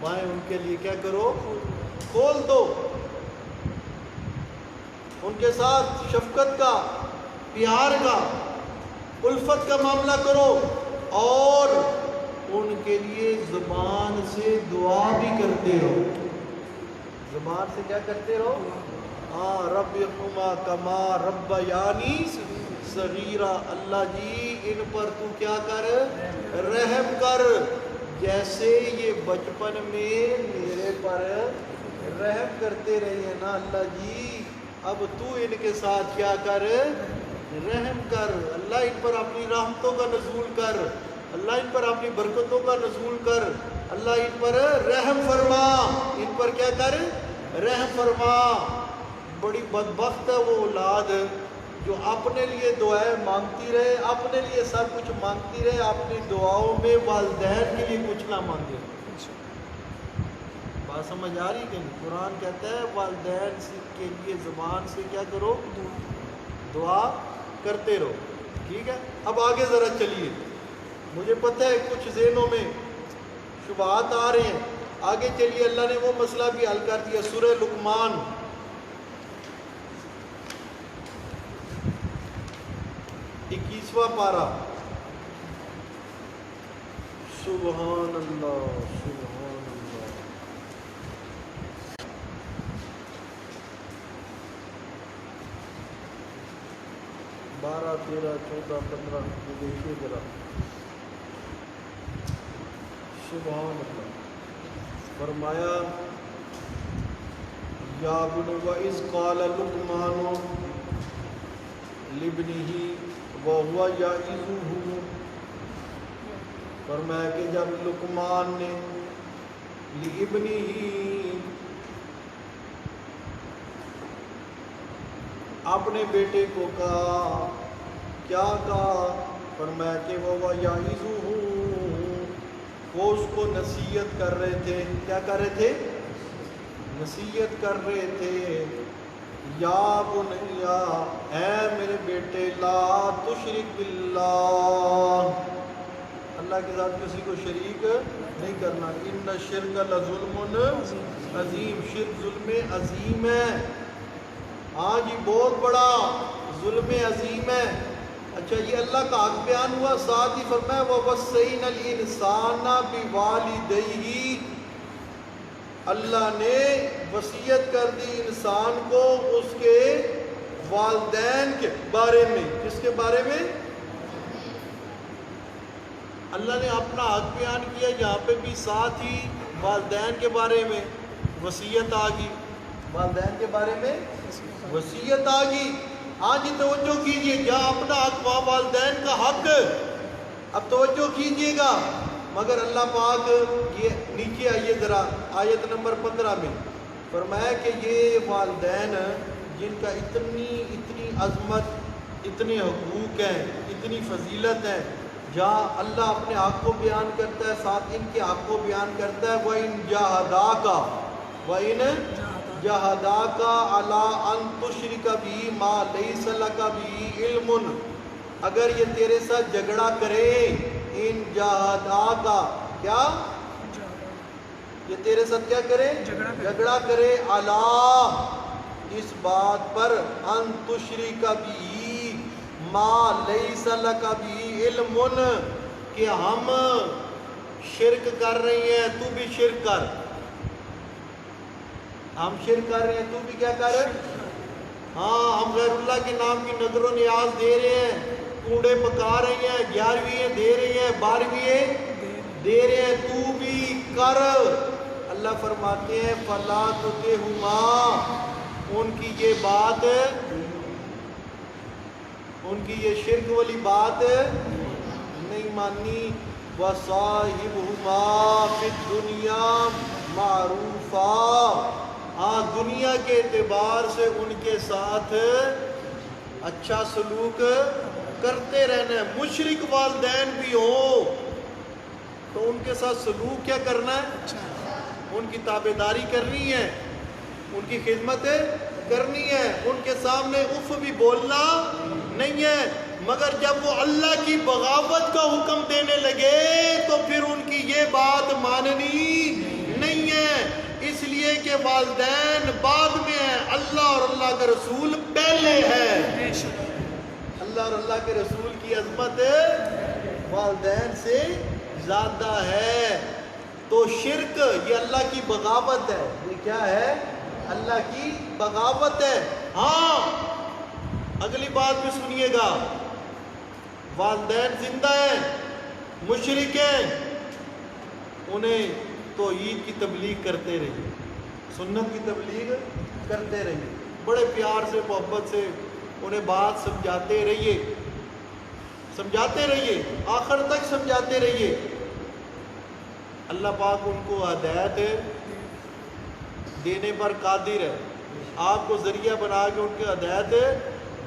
بائیں ان کے لیے کیا کرو, کھول دو. ان کے ساتھ شفقت کا, پیار کا, الفت کا معاملہ کرو, اور ان کے لیے زبان سے دعا بھی کرتے رہو. زبان سے کیا کرتے رہو, ہاں, رب ارحمہما کما ربیانی صغیرا. اللہ جی ان پر تو کیا کر, رحم کر, جیسے یہ بچپن میں میرے پر رحم کرتے رہے ہیں نا. اللہ جی اب تو ان کے ساتھ کیا کر, رحم کر. اللہ ان پر اپنی رحمتوں کا نزول کر, اللہ ان پر اپنی برکتوں کا نزول کر، اللہ ان پر رحم فرما، ان پر کیا کر، رحم فرما۔ بڑی بدبخت ہے وہ اولاد جو اپنے لیے دعائیں مانگتی رہے، اپنے لیے سب کچھ مانگتی رہے، اپنی دعاؤں میں والدین کے لیے کچھ نہ مانگے۔ بات سمجھ آ رہی کہ نہیں؟ قرآن کہتا ہے والدین کے لیے زبان سے کیا کرو، دعا کرتے رہو، ٹھیک ہے؟ اب آگے ذرا چلیے، مجھے پتہ ہے کچھ ذہنوں میں شبہات آ رہے ہیں، آگے چلیے۔ اللہ نے وہ مسئلہ بھی حل کر دیا۔ سورہ لقمان 21واں پارہ۔ سبحان اللہ سبحان اللہ۔ 12 13 14 15 دیکھیے ذرا، سبحان اللہ۔ فرمایا یا بنی وَإِذْ قَالَ لُقْمَانُ لِابْنِهِ وَهُوَ يَعِظُهُ، فرمایا کہ جب لقمان نے لِابْنِهِ اپنے بیٹے کو کہا، کیا کہا؟ فرمایا کہ وَهُوَ يَعِظُهُ، وہ اس کو نصیحت کر رہے تھے۔ کیا کر رہے تھے؟ نصیحت کر رہے تھے۔ یا بنیا، اے میرے بیٹے، لا تشرک باللہ، اللہ کے ساتھ کسی کو شریک نہیں کرنا۔ ان الشرک لظلم عظیم، شرک ظلم عظیم ہے۔ ہاں جی، بہت بڑا ظلم عظیم ہے۔ اچھا یہ اللہ کا حق بیان ہوا، ساتھ ہی فرمایا وَوَصَّيْنَا الْإِنسَانَ بِوَالِدَيْهِ، اللہ نے وصیت کر دی انسان کو اس کے والدین کے بارے میں۔ کس کے بارے میں؟ اللہ نے اپنا حق بیان کیا، یہاں پہ بھی ساتھ ہی والدین کے بارے میں وصیت آ گئی، والدین کے بارے میں وصیت آ گئی۔ ہاں جی توجہ کیجئے، جہاں اپنا حق وہاں والدین کا حق۔ اب توجہ کیجئے گا، مگر اللہ پاک یہ نیچے آئیے ذرا آیت نمبر 15 میں فرمایا کہ یہ والدین جن کا اتنی عظمت، اتنے حقوق ہیں، اتنی فضیلت ہے، جہاں اللہ اپنے حق کو بیان کرتا ہے ساتھ ان کے حق کو بیان کرتا ہے۔ وَإِن جَاهَدَاكَ عَلَىٰ أَن تُشْرِكَ بِي مَا لَيْسَ لَكَ بِهِ عِلْمٌ، اگر یہ تیرے ساتھ جھگڑا کرے، ان جَاهَدَاكَ، کیا یہ تیرے ساتھ کیا کرے؟ جھگڑا کرے، عَلَىٰ، اس بات پر، أَن تُشْرِكَ بِهِ مَا لَيْسَ لَكَ بِهِ عِلْمٌ، کہ ہم شرک کر رہے ہیں تو بھی شرک کر، ہم شرک کر رہے ہیں تو بھی کیا کر، ہاں ہم غیر اللہ کے نام کی نظر و نیاز دے رہے ہیں، کوڑے پکا رہے ہیں، 11ویں دے رہے ہیں، 12ویں دے رہے ہیں، تو بھی کر۔ اللہ فرماتے ہیں فَلَا تُطِعْهُمَا، ان کی یہ بات، ان کی یہ شرک والی بات نہیں مانی۔ وَصَاحِبْهُمَا فِي الدُّنْيَا مَعْرُوفًا، ہاں دنیا کے اعتبار سے ان کے ساتھ اچھا سلوک کرتے رہنا ہے۔ مشرک والدین بھی ہوں تو ان کے ساتھ سلوک کیا کرنا ہے؟ ان کی تابعداری کرنی ہے، ان کی خدمت کرنی ہے، ان کے سامنے اف بھی بولنا نہیں ہے۔ مگر جب وہ اللہ کی بغاوت کا حکم دینے لگے تو پھر ان کی یہ بات ماننی نہیں ہے، اس لیے کہ والدین بعد میں ہیں، اللہ اور اللہ کا رسول پہلے ہے۔ اللہ اور اللہ کے رسول کی عظمت والدین سے زیادہ ہے۔ تو شرک یہ اللہ کی بغاوت ہے، یہ کیا ہے؟ اللہ کی بغاوت ہے۔ ہاں اگلی بات بھی سنیے گا، والدین زندہ ہیں، مشرک ہیں، انہیں توحید کی تبلیغ کرتے رہیے، سنت کی تبلیغ کرتے رہیے، بڑے پیار سے محبت سے انہیں بات سمجھاتے رہیے، سمجھاتے رہیے، آخر تک سمجھاتے رہیے۔ اللہ پاک ان کو ہدایت دینے پر قادر ہے، آپ کو ذریعہ بنا کے ان کی ہدایت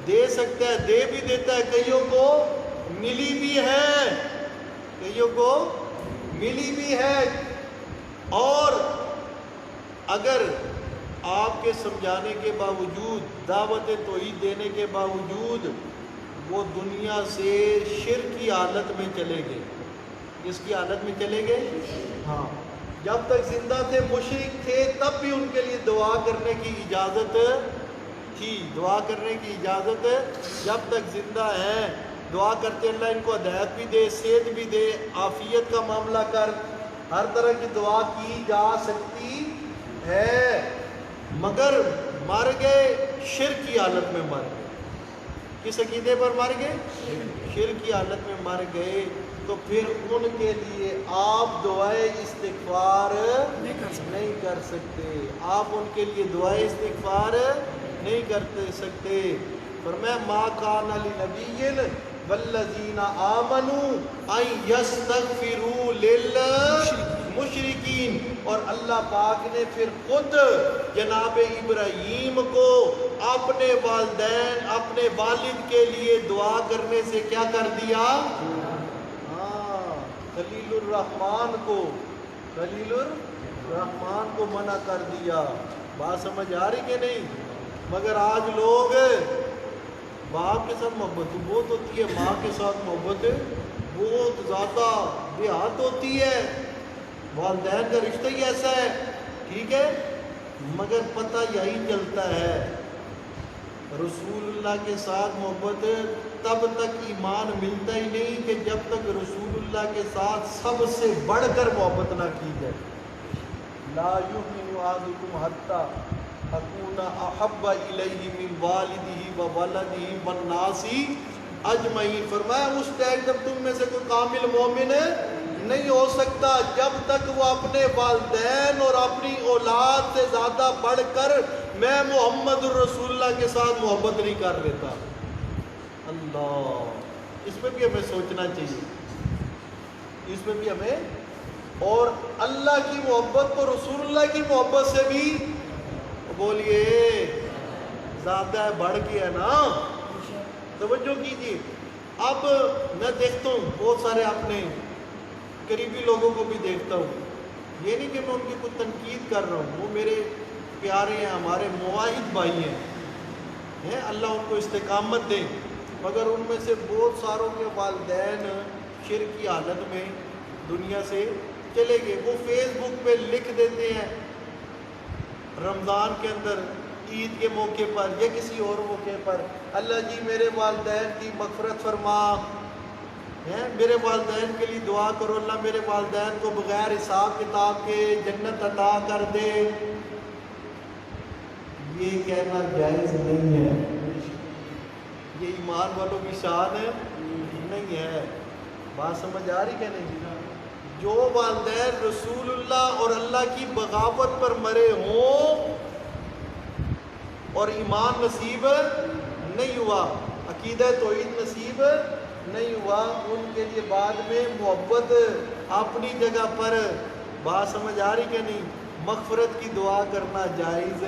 دے سکتا ہے، دے بھی دیتا ہے، کئیوں کو ملی بھی ہے، کئیوں کو ملی بھی ہے۔ اور اگر آپ کے سمجھانے کے باوجود، دعوت توحید دینے کے باوجود وہ دنیا سے شرک کی حالت میں چلے گئے، کس کی حالت میں چلے گئے؟ ہاں، جب تک زندہ تھے مشرک تھے تب بھی ان کے لیے دعا کرنے کی اجازت تھی، دعا کرنے کی اجازت، جب تک زندہ ہیں دعا کرتے اللہ ان کو ہدایت بھی دے، صحت بھی دے، عافیت کا معاملہ کر، ہر طرح کی دعا کی جا سکتی ہے۔ مگر مر گئے شرک کی حالت میں، مر گئے کس عقیدے پر مر گئے؟ شرک کی حالت میں مر گئے، تو پھر ان کے لیے آپ دعائے استغفار نہیں کر سکتے، آپ ان کے لیے دعائے استغفار نہیں کر سکتے۔ فرمایا ما کان لنبی والذین آمنوا ان یستغفروا للمشرکین، اور اللہ پاک نے پھر خود جناب ابراہیم کو اپنے والدین، اپنے والد کے لیے دعا کرنے سے کیا کر دیا؟ خلیل الرحمن کو، خلیل الرحمن کو منع کر دیا۔ بات سمجھ آ رہی کہ نہیں؟ مگر آج لوگ باپ کے ساتھ محبت بہت ہوتی ہے، ماں کے ساتھ محبت بہت زیادہ بے حد ہوتی ہے، والدین کا رشتہ ہی ایسا ہے، ٹھیک ہے، مگر پتہ یہی چلتا ہے رسول اللہ کے ساتھ محبت تب تک ایمان ملتا ہی نہیں کہ جب تک رسول اللہ کے ساتھ سب سے بڑھ کر محبت نہ کی جائے۔ لا یؤمن احدکم حتی اکون احب الیہ من والدہ وولدہ والناس اجمعین۔ فرمایا اس ٹائم جب تم میں سے کوئی کامل مومن نہیں ہو سکتا جب تک وہ اپنے والدین اور اپنی اولاد سے زیادہ بڑھ کر میں محمد الرسول اللہ کے ساتھ محبت نہیں کر لیتا۔ اللہ، اس پہ بھی ہمیں سوچنا چاہیے، اس پہ بھی ہمیں، اور اللہ کی محبت کو رسول اللہ کی محبت سے بھی بولیے زیادہ بڑھ گیا نا، توجہ کیجیے۔ اب میں دیکھتا ہوں بہت سارے اپنے قریبی لوگوں کو بھی دیکھتا ہوں، یہ نہیں کہ میں ان کی کچھ تنقید کر رہا ہوں، وہ میرے پیارے ہیں، ہمارے مواحد بھائی ہیں، اللہ ان کو استقامت دے، مگر ان میں سے بہت ساروں کے والدین شرک کی حالت میں دنیا سے چلے گئے۔ وہ فیس بک پہ لکھ دیتے ہیں رمضان کے اندر، عید کے موقع پر یا کسی اور موقع پر، اللہ جی میرے والدین کی مغفرت فرما، میرے والدین کے لیے دعا کرو، اللہ میرے والدین کو بغیر حساب کتاب کے جنت عطا کر دے۔ یہ کہنا جائز نہیں ہے، یہ ایمان والوں کی شان نہیں ہے۔ بات سمجھ آ رہی کہ نہیں؟ جو والدین رسول اللہ اور اللہ کی بغاوت پر مرے ہوں اور ایمان نصیب نہیں ہوا، عقیدہ توحید نصیب نہیں ہوا، ان کے لیے بعد میں محبت اپنی جگہ پر، بات سمجھ آ رہی کہ نہیں، مغفرت کی دعا کرنا جائز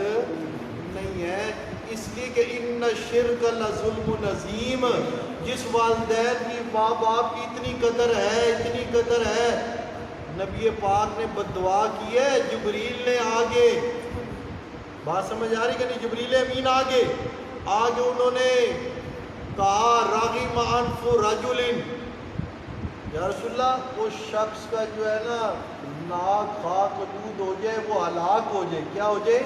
نہیں ہے، اس لیے کہ ان الشرک لظلم عظیم، جس والدین کی ماں باپ کی اتنی قدر ہے، اتنی قدر ہے، نبی پاک نے بد دعا کی ہے، جبریل نے آگے، بات سمجھ آ رہی کہ نہیں، جبریل امین آگے انہوں نے کہا راغم انف رجل، یا رسول اللہ وہ شخص کا جو ہے نا ناک خاک دودھ ہو جائے، وہ ہلاک ہو جائے، کیا ہو جائے؟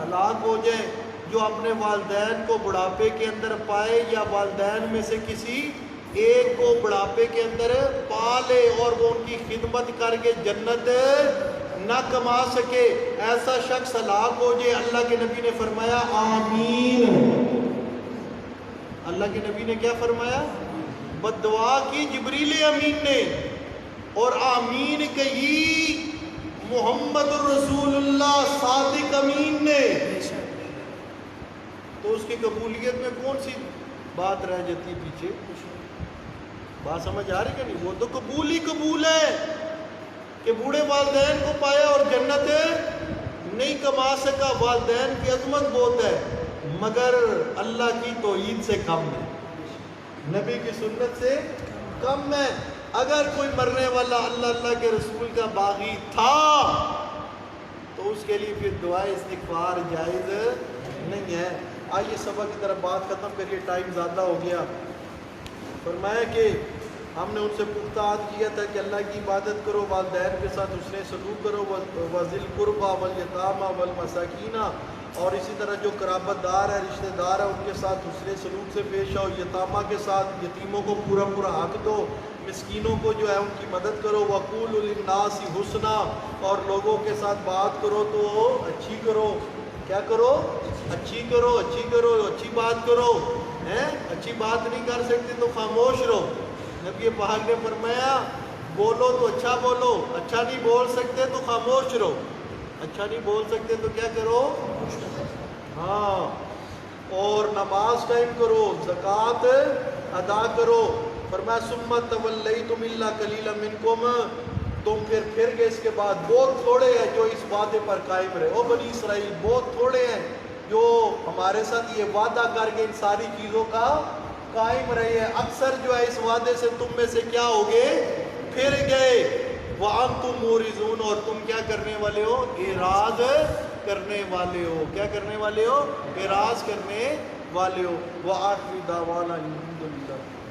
ہلاک ہو جائے، جو اپنے والدین کو بڑھاپے کے اندر پائے یا والدین میں سے کسی ایک کو بڑھاپے کے اندر پالے اور وہ ان کی خدمت کر کے جنت نہ کما سکے، ایسا شخص ہلاک ہو جائے، اللہ کے نبی نے فرمایا آمین۔ اللہ کے نبی نے کیا فرمایا؟ بد دعا کی جبریل امین نے، اور آمین کہی محمد الرسول اللہ صادق امین نے، تو اس کی قبولیت میں کون سی بات رہ جاتی پیچھے؟ بات سمجھ آ رہی کہ نہیں؟ وہ تو قبول ہی قبول ہے کہ بوڑھے والدین کو پایا اور جنت نہیں کما سکا. والدین کی عظمت بہت ہے مگر اللہ کی توحید سے کم ہے, نبی کی سنت سے کم ہے. اگر کوئی مرنے والا اللہ کے رسول کا باغی تھا تو اس کے لیے پھر دعائے استغفار جائز نہیں ہے. آئیے سبق کی طرف بات ختم کریے, ٹائم زیادہ ہو گیا. فرمایا کہ ہم نے ان سے پختہ عہد کیا تھا کہ اللہ کی عبادت کرو, والدین کے ساتھ حسن سلوک کرو, وذی القربیٰ والیتامیٰ والمساکین, اور اسی طرح جو قرابت دار ہے, رشتہ دار ہے, ان کے ساتھ حسن سلوک سے پیش آؤ. یتامہ کے ساتھ یتیموں کو پورا حق دو, مسکینوں کو جو ہے ان کی مدد کرو. وقولوا للناس حسنا, اور لوگوں کے ساتھ بات کرو تو اچھی کرو. کیا کرو؟ اچھی کرو, اچھی کرو, اچھی بات کرو. اچھی بات نہیں کر سکتے تو خاموش رہو. نبی پاک نے فرمایا بولو تو اچھا بولو, اچھا نہیں بول سکتے تو خاموش رہو. اچھا نہیں بول سکتے تو کیا کرو؟ ہاں. اور نماز ٹائم کرو, زکوٰۃ ادا کرو. فرمایا ثم تولیتم الا قلیلا منکم, تم پھر گئے اس کے بعد, بہت تھوڑے ہیں جو اس وعدے پر قائم رہے. او بنی اسرائیل, بہت تھوڑے ہیں جو ہمارے ساتھ یہ وعدہ کر کے ان ساری چیزوں کا قائم رہے ہیں. اکثر جو ہے اس وعدے سے تم میں سے کیا ہوگے؟ پھر گئے. وَأَنْتُمْ مُورِزُونَ, اور تم کیا کرنے والے ہو؟ اعراض کرنے والے ہو. کیا کرنے والے ہو؟ اعراض کرنے والے ہو. وَآخِرُ دَعْوَانَا الْحَمْدُ لِلَّهِ.